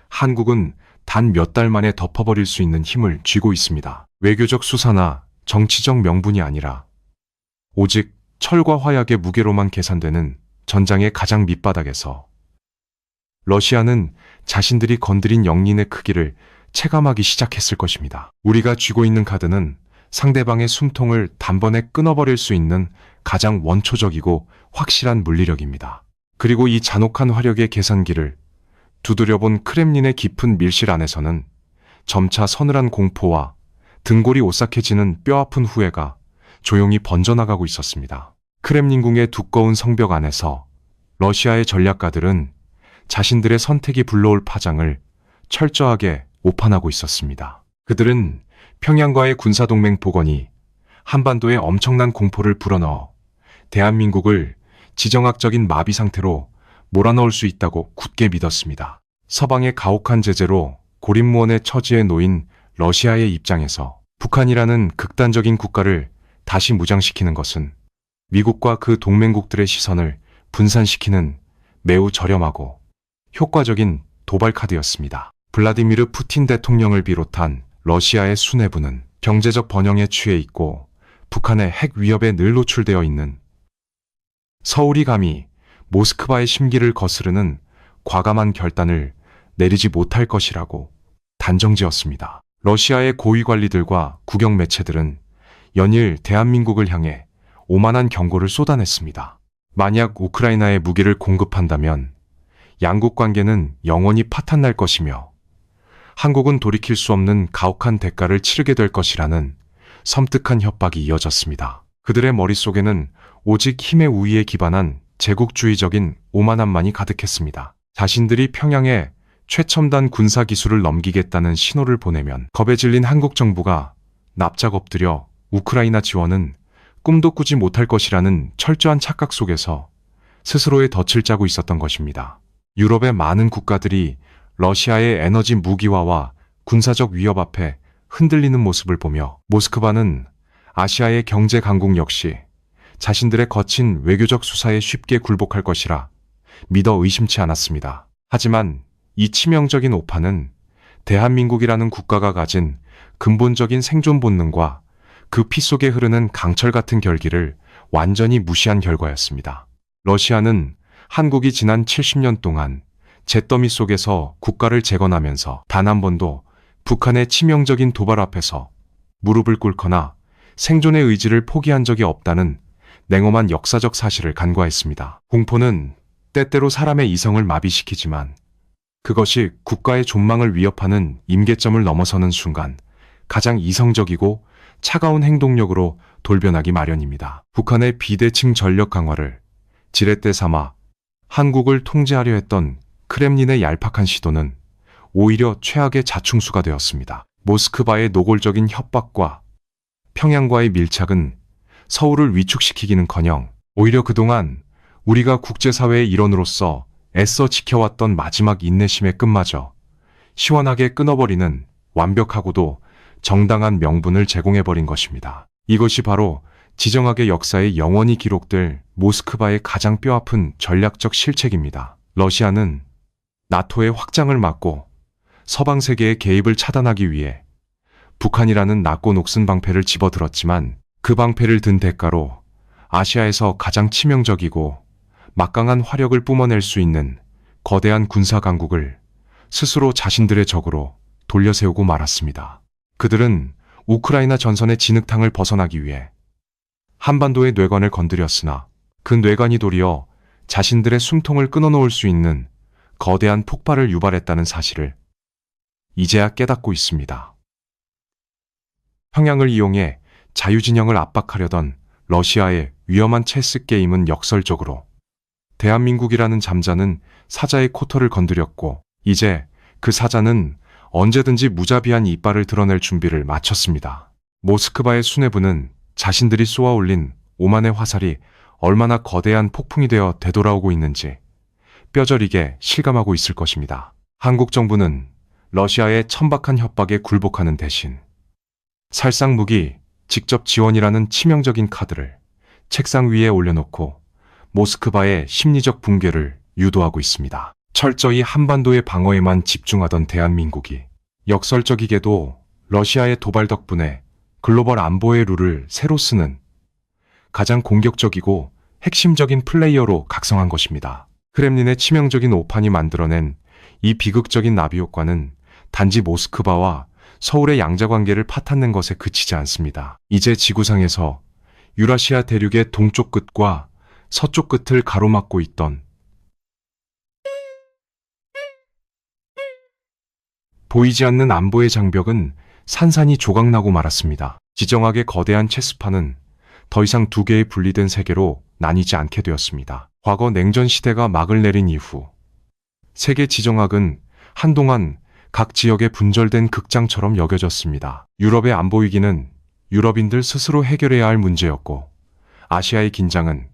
한국은 단 몇 달 만에 덮어버릴 수 있는 힘을 쥐고 있습니다. 외교적 수사나 정치적 명분이 아니라 오직 철과 화약의 무게로만 계산되는 전장의 가장 밑바닥에서 러시아는 자신들이 건드린 영린의 크기를 체감하기 시작했을 것입니다. 우리가 쥐고 있는 카드는 상대방의 숨통을 단번에 끊어버릴 수 있는 가장 원초적이고 확실한 물리력입니다. 그리고 이 잔혹한 화력의 계산기를 두드려본 크렘린의 깊은 밀실 안에서는 점차 서늘한 공포와 등골이 오싹해지는 뼈아픈 후회가 조용히 번져나가고 있었습니다. 크렘린궁의 두꺼운 성벽 안에서 러시아의 전략가들은 자신들의 선택이 불러올 파장을 철저하게 오판하고 있었습니다. 그들은 평양과의 군사동맹 복원이 한반도에 엄청난 공포를 불어넣어 대한민국을 지정학적인 마비 상태로 몰아넣을 수 있다고 굳게 믿었습니다. 서방의 가혹한 제재로 고립무원의 처지에 놓인 러시아의 입장에서 북한이라는 극단적인 국가를 다시 무장시키는 것은 미국과 그 동맹국들의 시선을 분산시키는 매우 저렴하고 효과적인 도발 카드였습니다. 블라디미르 푸틴 대통령을 비롯한 러시아의 수뇌부는 경제적 번영에 취해 있고 북한의 핵 위협에 늘 노출되어 있는 서울이 감히 모스크바의 심기를 거스르는 과감한 결단을 내리지 못할 것이라고 단정지었습니다. 러시아의 고위 관리들과 국영 매체들은 연일 대한민국을 향해 오만한 경고를 쏟아냈습니다. 만약 우크라이나에 무기를 공급한다면 양국 관계는 영원히 파탄날 것이며 한국은 돌이킬 수 없는 가혹한 대가를 치르게 될 것이라는 섬뜩한 협박이 이어졌습니다. 그들의 머릿속에는 오직 힘의 우위에 기반한 제국주의적인 오만함만이 가득했습니다. 자신들이 평양에 최첨단 군사기술을 넘기겠다는 신호를 보내면 겁에 질린 한국 정부가 납작 엎드려 우크라이나 지원은 꿈도 꾸지 못할 것이라는 철저한 착각 속에서 스스로의 덫을 짜고 있었던 것입니다. 유럽의 많은 국가들이 러시아의 에너지 무기화와 군사적 위협 앞에 흔들리는 모습을 보며 모스크바는 아시아의 경제 강국 역시 자신들의 거친 외교적 수사에 쉽게 굴복할 것이라 믿어 의심치 않았습니다. 하지만 이 치명적인 오판은 대한민국이라는 국가가 가진 근본적인 생존 본능과 그 피 속에 흐르는 강철 같은 결기를 완전히 무시한 결과였습니다. 러시아는 한국이 지난 70년 동안 잿더미 속에서 국가를 재건하면서 단 한 번도 북한의 치명적인 도발 앞에서 무릎을 꿇거나 생존의 의지를 포기한 적이 없다는 냉엄한 역사적 사실을 간과했습니다. 공포는 때때로 사람의 이성을 마비시키지만 그것이 국가의 존망을 위협하는 임계점을 넘어서는 순간 가장 이성적이고 차가운 행동력으로 돌변하기 마련입니다. 북한의 비대칭 전력 강화를 지렛대 삼아 한국을 통제하려 했던 크렘린의 얄팍한 시도는 오히려 최악의 자충수가 되었습니다. 모스크바의 노골적인 협박과 평양과의 밀착은 서울을 위축시키기는커녕 오히려 그동안 우리가 국제사회의 일원으로서 애써 지켜왔던 마지막 인내심의 끈마저 시원하게 끊어버리는 완벽하고도 정당한 명분을 제공해버린 것입니다. 이것이 바로 지정학의 역사에 영원히 기록될 모스크바의 가장 뼈아픈 전략적 실책입니다. 러시아는 나토의 확장을 막고 서방 세계의 개입을 차단하기 위해 북한이라는 낮고 녹슨 방패를 집어들었지만 그 방패를 든 대가로 아시아에서 가장 치명적이고 막강한 화력을 뿜어낼 수 있는 거대한 군사 강국을 스스로 자신들의 적으로 돌려세우고 말았습니다. 그들은 우크라이나 전선의 진흙탕을 벗어나기 위해 한반도의 뇌관을 건드렸으나 그 뇌관이 도리어 자신들의 숨통을 끊어놓을 수 있는 거대한 폭발을 유발했다는 사실을 이제야 깨닫고 있습니다. 평양을 이용해 자유진영을 압박하려던 러시아의 위험한 체스 게임은 역설적으로 대한민국이라는 잠자는 사자의 코털을 건드렸고 이제 그 사자는 언제든지 무자비한 이빨을 드러낼 준비를 마쳤습니다. 모스크바의 수뇌부는 자신들이 쏘아올린 오만의 화살이 얼마나 거대한 폭풍이 되어 되돌아오고 있는지 뼈저리게 실감하고 있을 것입니다. 한국 정부는 러시아의 천박한 협박에 굴복하는 대신 살상 무기 직접 지원이라는 치명적인 카드를 책상 위에 올려놓고 모스크바의 심리적 붕괴를 유도하고 있습니다. 철저히 한반도의 방어에만 집중하던 대한민국이 역설적이게도 러시아의 도발 덕분에 글로벌 안보의 룰을 새로 쓰는 가장 공격적이고 핵심적인 플레이어로 각성한 것입니다. 크렘린의 치명적인 오판이 만들어낸 이 비극적인 나비 효과는 단지 모스크바와 서울의 양자관계를 파탄낸 것에 그치지 않습니다. 이제 지구상에서 유라시아 대륙의 동쪽 끝과 서쪽 끝을 가로막고 있던 보이지 않는 안보의 장벽은 산산이 조각나고 말았습니다. 지정학의 거대한 체스판은 더 이상 두 개의 분리된 세계로 나뉘지 않게 되었습니다. 과거 냉전 시대가 막을 내린 이후 세계 지정학은 한동안 각 지역의 분절된 극장처럼 여겨졌습니다. 유럽의 안보 위기는 유럽인들 스스로 해결해야 할 문제였고 아시아의 긴장은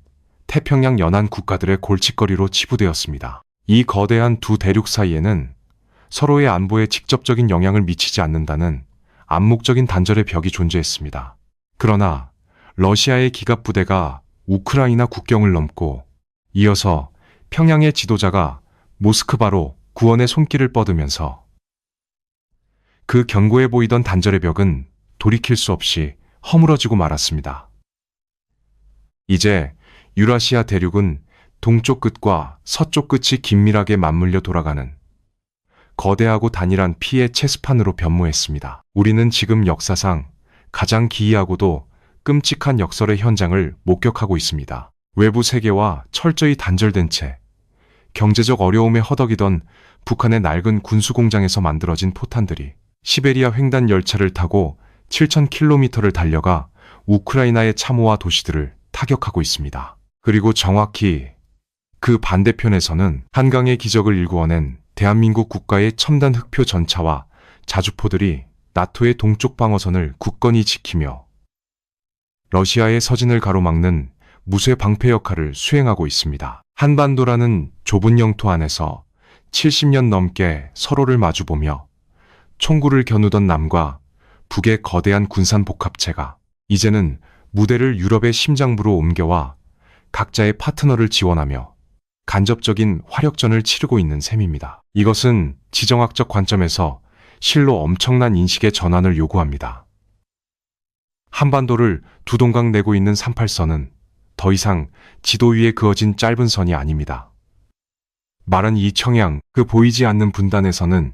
태평양 연안 국가들의 골칫거리로 치부되었습니다. 이 거대한 두 대륙 사이에는 서로의 안보에 직접적인 영향을 미치지 않는다는 암묵적인 단절의 벽이 존재했습니다. 그러나 러시아의 기갑부대가 우크라이나 국경을 넘고 이어서 평양의 지도자가 모스크바로 구원의 손길을 뻗으면서 그 견고해 보이던 단절의 벽은 돌이킬 수 없이 허물어지고 말았습니다. 이제 유라시아 대륙은 동쪽 끝과 서쪽 끝이 긴밀하게 맞물려 돌아가는 거대하고 단일한 피의 체스판으로 변모했습니다. 우리는 지금 역사상 가장 기이하고도 끔찍한 역설의 현장을 목격하고 있습니다. 외부 세계와 철저히 단절된 채 경제적 어려움에 허덕이던 북한의 낡은 군수공장에서 만들어진 포탄들이 시베리아 횡단 열차를 타고 7,000km를 달려가 우크라이나의 참호와 도시들을 타격하고 있습니다. 그리고 정확히 그 반대편에서는 한강의 기적을 일구어낸 대한민국 국가의 첨단 흑표 전차와 자주포들이 나토의 동쪽 방어선을 굳건히 지키며 러시아의 서진을 가로막는 무쇠 방패 역할을 수행하고 있습니다. 한반도라는 좁은 영토 안에서 70년 넘게 서로를 마주보며 총구를 겨누던 남과 북의 거대한 군산 복합체가 이제는 무대를 유럽의 심장부로 옮겨와 각자의 파트너를 지원하며 간접적인 화력전을 치르고 있는 셈입니다. 이것은 지정학적 관점에서 실로 엄청난 인식의 전환을 요구합니다. 한반도를 두 동강 내고 있는 38선은 더 이상 지도 위에 그어진 짧은 선이 아닙니다. 마른 이 청양, 그 보이지 않는 분단에서는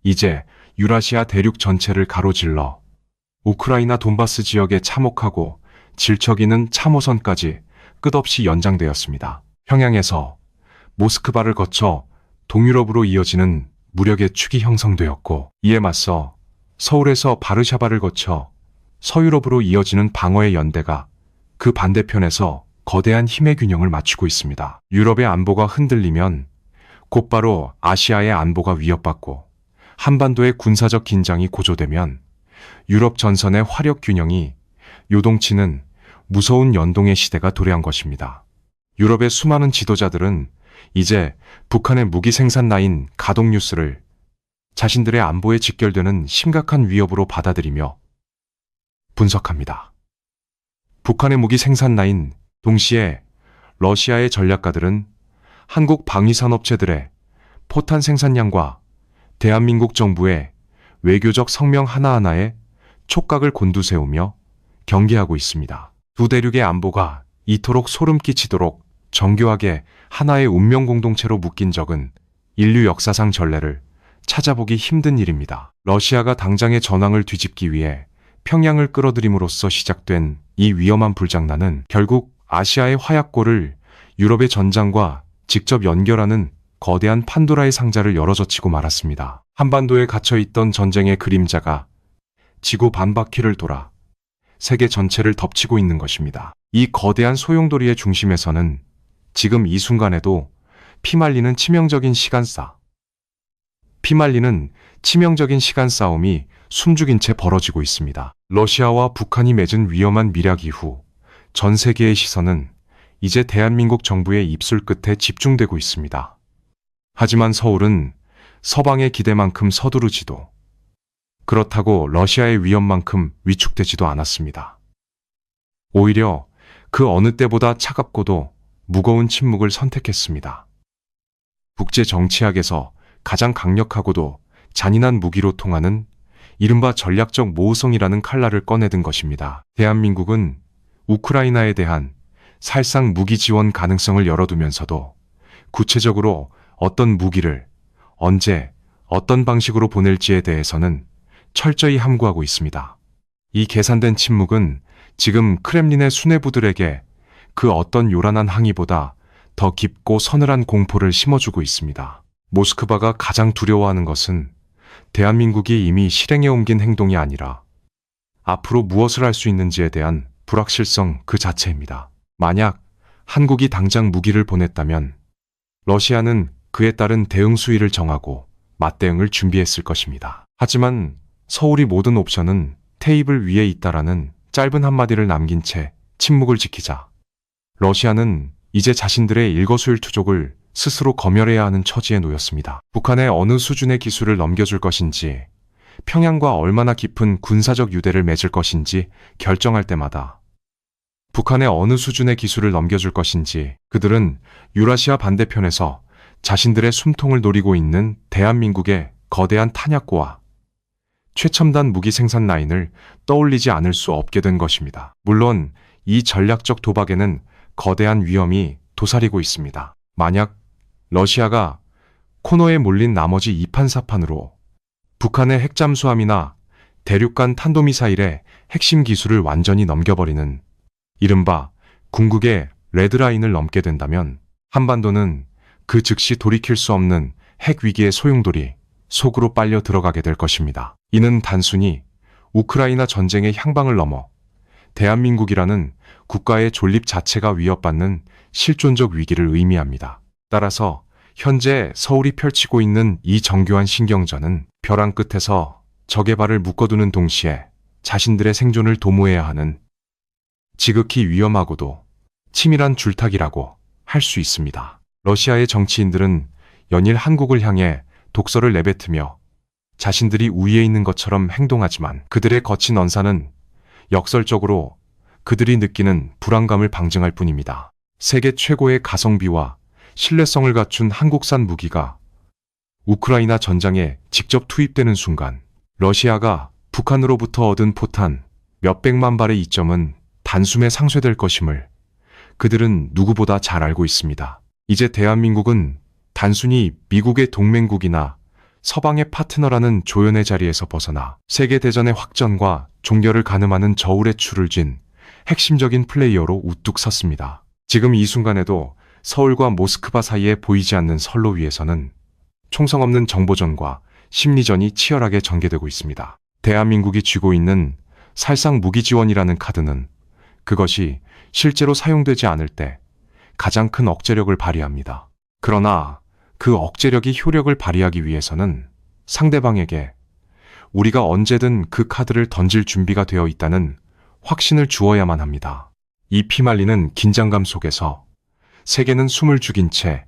이제 유라시아 대륙 전체를 가로질러 우크라이나 돈바스 지역의 참혹하고 질척이는 참호선까지 끝없이 연장되었습니다. 평양에서 모스크바를 거쳐 동유럽으로 이어지는 무력의 축이 형성되었고, 이에 맞서 서울에서 바르샤바를 거쳐 서유럽으로 이어지는 방어의 연대가 그 반대편에서 거대한 힘의 균형을 맞추고 있습니다. 유럽의 안보가 흔들리면 곧바로 아시아의 안보가 위협받고, 한반도의 군사적 긴장이 고조되면 유럽 전선의 화력 균형이 요동치는 무서운 연동의 시대가 도래한 것입니다. 유럽의 수많은 지도자들은 이제 북한의 무기 생산 라인 가동 뉴스를 자신들의 안보에 직결되는 심각한 위협으로 받아들이며 분석합니다. 북한의 무기 생산 라인, 동시에 러시아의 전략가들은 한국 방위산업체들의 포탄 생산량과 대한민국 정부의 외교적 성명 하나하나에 촉각을 곤두세우며 경계하고 있습니다. 두 대륙의 안보가 이토록 소름 끼치도록 정교하게 하나의 운명 공동체로 묶인 적은 인류 역사상 전례를 찾아보기 힘든 일입니다. 러시아가 당장의 전황을 뒤집기 위해 평양을 끌어들임으로써 시작된 이 위험한 불장난은 결국 아시아의 화약고를 유럽의 전장과 직접 연결하는 거대한 판도라의 상자를 열어젖히고 말았습니다. 한반도에 갇혀있던 전쟁의 그림자가 지구 반바퀴를 돌아 세계 전체를 덮치고 있는 것입니다. 이 거대한 소용돌이의 중심에서는 지금 이 순간에도 피말리는 치명적인 시간 싸움이 숨죽인 채 벌어지고 있습니다. 러시아와 북한이 맺은 위험한 밀약 이후 전 세계의 시선은 이제 대한민국 정부의 입술 끝에 집중되고 있습니다. 하지만 서울은 서방의 기대만큼 서두르지도, 그렇다고 러시아의 위협만큼 위축되지도 않았습니다. 오히려 그 어느 때보다 차갑고도 무거운 침묵을 선택했습니다. 국제 정치학에서 가장 강력하고도 잔인한 무기로 통하는 이른바 전략적 모호성이라는 칼날을 꺼내든 것입니다. 대한민국은 우크라이나에 대한 살상 무기 지원 가능성을 열어두면서도 구체적으로 어떤 무기를 언제 어떤 방식으로 보낼지에 대해서는 철저히 함구하고 있습니다. 이 계산된 침묵은 지금 크렘린의 수뇌부들에게 그 어떤 요란한 항의보다 더 깊고 서늘한 공포를 심어주고 있습니다. 모스크바가 가장 두려워하는 것은 대한민국이 이미 실행에 옮긴 행동이 아니라 앞으로 무엇을 할 수 있는지에 대한 불확실성 그 자체입니다. 만약 한국이 당장 무기를 보냈다면 러시아는 그에 따른 대응 수위를 정하고 맞대응을 준비했을 것입니다. 하지만 서울이 모든 옵션은 테이블 위에 있다라는 짧은 한마디를 남긴 채 침묵을 지키자 러시아는 이제 자신들의 일거수일투족을 스스로 검열해야 하는 처지에 놓였습니다. 북한에 어느 수준의 기술을 넘겨줄 것인지, 평양과 얼마나 깊은 군사적 유대를 맺을 것인지 결정할 때마다 북한에 어느 수준의 기술을 넘겨줄 것인지 그들은 유라시아 반대편에서 자신들의 숨통을 노리고 있는 대한민국의 거대한 탄약고와 최첨단 무기 생산 라인을 떠올리지 않을 수 없게 된 것입니다. 물론 이 전략적 도박에는 거대한 위험이 도사리고 있습니다. 만약 러시아가 코너에 몰린 나머지 이판사판으로 북한의 핵잠수함이나 대륙간 탄도미사일의 핵심 기술을 완전히 넘겨버리는 이른바 궁극의 레드라인을 넘게 된다면 한반도는 그 즉시 돌이킬 수 없는 핵위기의 소용돌이 속으로 빨려 들어가게 될 것입니다. 이는 단순히 우크라이나 전쟁의 향방을 넘어 대한민국이라는 국가의 존립 자체가 위협받는 실존적 위기를 의미합니다. 따라서 현재 서울이 펼치고 있는 이 정교한 신경전은 벼랑 끝에서 적의 발을 묶어두는 동시에 자신들의 생존을 도모해야 하는 지극히 위험하고도 치밀한 줄타기라고 할 수 있습니다. 러시아의 정치인들은 연일 한국을 향해 독서를 내뱉으며 자신들이 우위에 있는 것처럼 행동하지만 그들의 거친 언사는 역설적으로 그들이 느끼는 불안감을 방증할 뿐입니다. 세계 최고의 가성비와 신뢰성을 갖춘 한국산 무기가 우크라이나 전장에 직접 투입되는 순간 러시아가 북한으로부터 얻은 포탄 몇백만 발의 이점은 단숨에 상쇄될 것임을 그들은 누구보다 잘 알고 있습니다. 이제 대한민국은 단순히 미국의 동맹국이나 서방의 파트너라는 조연의 자리에서 벗어나 세계대전의 확전과 종결을 가늠하는 저울의 줄을 쥔 핵심적인 플레이어로 우뚝 섰습니다. 지금 이 순간에도 서울과 모스크바 사이에 보이지 않는 선로 위에서는 총성 없는 정보전과 심리전이 치열하게 전개되고 있습니다. 대한민국이 쥐고 있는 살상 무기 지원이라는 카드는 그것이 실제로 사용되지 않을 때 가장 큰 억제력을 발휘합니다. 그러나 그 억제력이 효력을 발휘하기 위해서는 상대방에게 우리가 언제든 그 카드를 던질 준비가 되어 있다는 확신을 주어야만 합니다. 이 피말리는 긴장감 속에서 세계는 숨을 죽인 채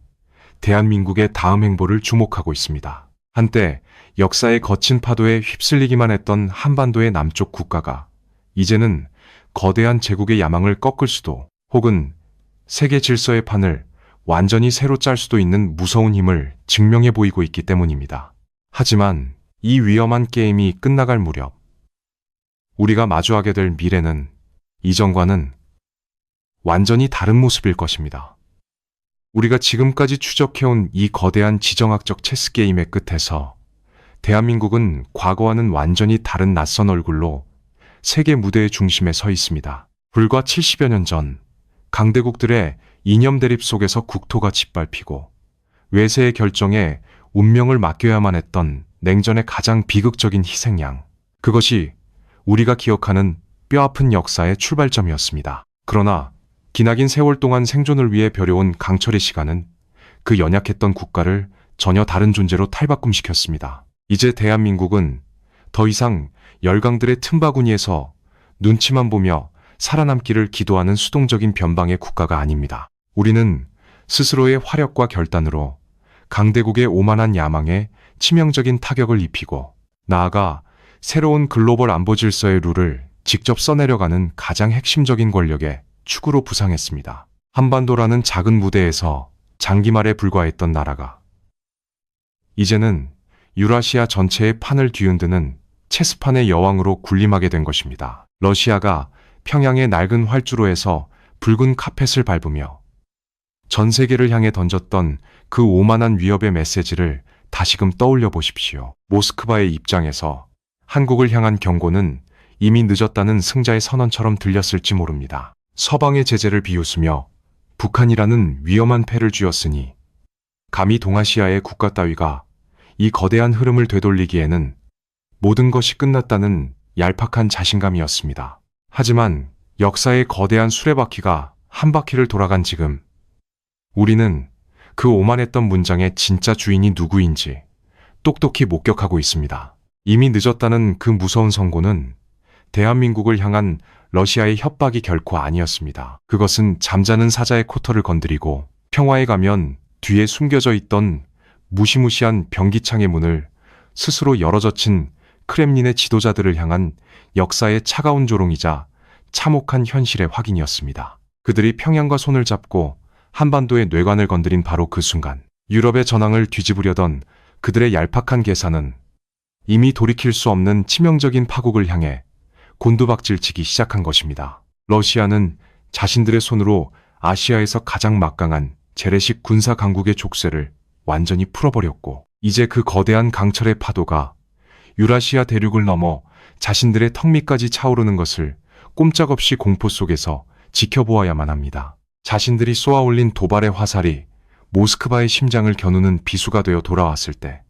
대한민국의 다음 행보를 주목하고 있습니다. 한때 역사의 거친 파도에 휩쓸리기만 했던 한반도의 남쪽 국가가 이제는 거대한 제국의 야망을 꺾을 수도 혹은 세계 질서의 판을 완전히 새로 짤 수도 있는 무서운 힘을 증명해 보이고 있기 때문입니다. 하지만 이 위험한 게임이 끝나갈 무렵 우리가 마주하게 될 미래는 이전과는 완전히 다른 모습일 것입니다. 우리가 지금까지 추적해온 이 거대한 지정학적 체스 게임의 끝에서 대한민국은 과거와는 완전히 다른 낯선 얼굴로 세계 무대의 중심에 서 있습니다. 불과 70여 년 전 강대국들의 이념 대립 속에서 국토가 짓밟히고 외세의 결정에 운명을 맡겨야만 했던 냉전의 가장 비극적인 희생양. 그것이 우리가 기억하는 뼈아픈 역사의 출발점이었습니다. 그러나 기나긴 세월 동안 생존을 위해 벼려온 강철의 시간은 그 연약했던 국가를 전혀 다른 존재로 탈바꿈시켰습니다. 이제 대한민국은 더 이상 열강들의 틈바구니에서 눈치만 보며 살아남기를 기도하는 수동적인 변방의 국가가 아닙니다. 우리는 스스로의 화력과 결단으로 강대국의 오만한 야망에 치명적인 타격을 입히고 나아가 새로운 글로벌 안보 질서의 룰을 직접 써내려가는 가장 핵심적인 권력의 축으로 부상했습니다. 한반도라는 작은 무대에서 장기말에 불과했던 나라가 이제는 유라시아 전체의 판을 뒤흔드는 체스판의 여왕으로 군림하게 된 것입니다. 러시아가 평양의 낡은 활주로에서 붉은 카펫을 밟으며 전 세계를 향해 던졌던 그 오만한 위협의 메시지를 다시금 떠올려 보십시오. 모스크바의 입장에서 한국을 향한 경고는 이미 늦었다는 승자의 선언처럼 들렸을지 모릅니다. 서방의 제재를 비웃으며 북한이라는 위험한 패를 쥐었으니 감히 동아시아의 국가 따위가 이 거대한 흐름을 되돌리기에는 모든 것이 끝났다는 얄팍한 자신감이었습니다. 하지만 역사의 거대한 수레바퀴가 한 바퀴를 돌아간 지금 우리는 그 오만했던 문장의 진짜 주인이 누구인지 똑똑히 목격하고 있습니다. 이미 늦었다는 그 무서운 선고는 대한민국을 향한 러시아의 협박이 결코 아니었습니다. 그것은 잠자는 사자의 코털을 건드리고 평화에 가면 뒤에 숨겨져 있던 무시무시한 변기창의 문을 스스로 열어젖힌 크렘린의 지도자들을 향한 역사의 차가운 조롱이자 참혹한 현실의 확인이었습니다. 그들이 평양과 손을 잡고 한반도의 뇌관을 건드린 바로 그 순간 유럽의 전황을 뒤집으려던 그들의 얄팍한 계산은 이미 돌이킬 수 없는 치명적인 파국을 향해 곤두박질치기 시작한 것입니다. 러시아는 자신들의 손으로 아시아에서 가장 막강한 재래식 군사 강국의 족쇄를 완전히 풀어버렸고 이제 그 거대한 강철의 파도가 유라시아 대륙을 넘어 자신들의 턱 밑까지 차오르는 것을 꼼짝없이 공포 속에서 지켜보아야만 합니다. 자신들이 쏘아올린 도발의 화살이 모스크바의 심장을 겨누는 비수가 되어 돌아왔을 때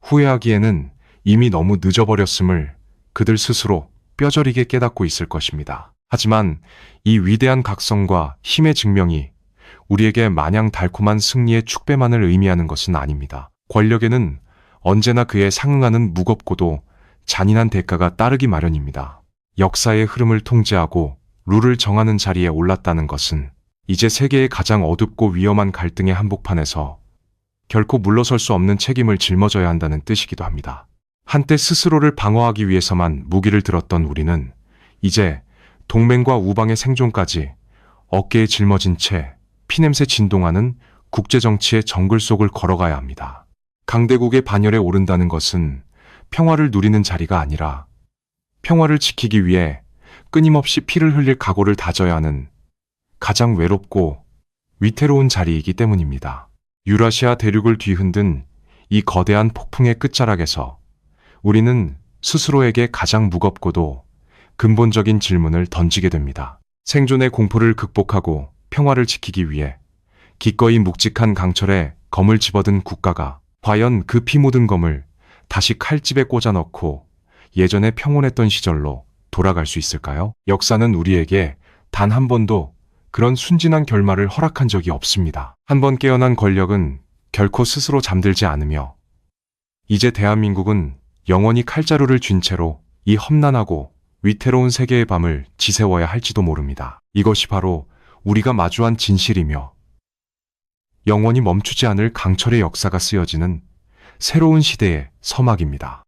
후회하기에는 이미 너무 늦어버렸음을 그들 스스로 뼈저리게 깨닫고 있을 것입니다. 하지만 이 위대한 각성과 힘의 증명이 우리에게 마냥 달콤한 승리의 축배만을 의미하는 것은 아닙니다. 권력에는 언제나 그에 상응하는 무겁고도 잔인한 대가가 따르기 마련입니다. 역사의 흐름을 통제하고 룰을 정하는 자리에 올랐다는 것은 이제 세계의 가장 어둡고 위험한 갈등의 한복판에서 결코 물러설 수 없는 책임을 짊어져야 한다는 뜻이기도 합니다. 한때 스스로를 방어하기 위해서만 무기를 들었던 우리는 이제 동맹과 우방의 생존까지 어깨에 짊어진 채 피냄새 진동하는 국제정치의 정글 속을 걸어가야 합니다. 강대국의 반열에 오른다는 것은 평화를 누리는 자리가 아니라 평화를 지키기 위해 끊임없이 피를 흘릴 각오를 다져야 하는 가장 외롭고 위태로운 자리이기 때문입니다. 유라시아 대륙을 뒤흔든 이 거대한 폭풍의 끝자락에서 우리는 스스로에게 가장 무겁고도 근본적인 질문을 던지게 됩니다. 생존의 공포를 극복하고 평화를 지키기 위해 기꺼이 묵직한 강철에 검을 집어든 국가가 과연 그 피 묻은 검을 다시 칼집에 꽂아 넣고 예전에 평온했던 시절로 돌아갈 수 있을까요? 역사는 우리에게 단 한 번도 그런 순진한 결말을 허락한 적이 없습니다. 한 번 깨어난 권력은 결코 스스로 잠들지 않으며 이제 대한민국은 영원히 칼자루를 쥔 채로 이 험난하고 위태로운 세계의 밤을 지새워야 할지도 모릅니다. 이것이 바로 우리가 마주한 진실이며 영원히 멈추지 않을 강철의 역사가 쓰여지는 새로운 시대의 서막입니다.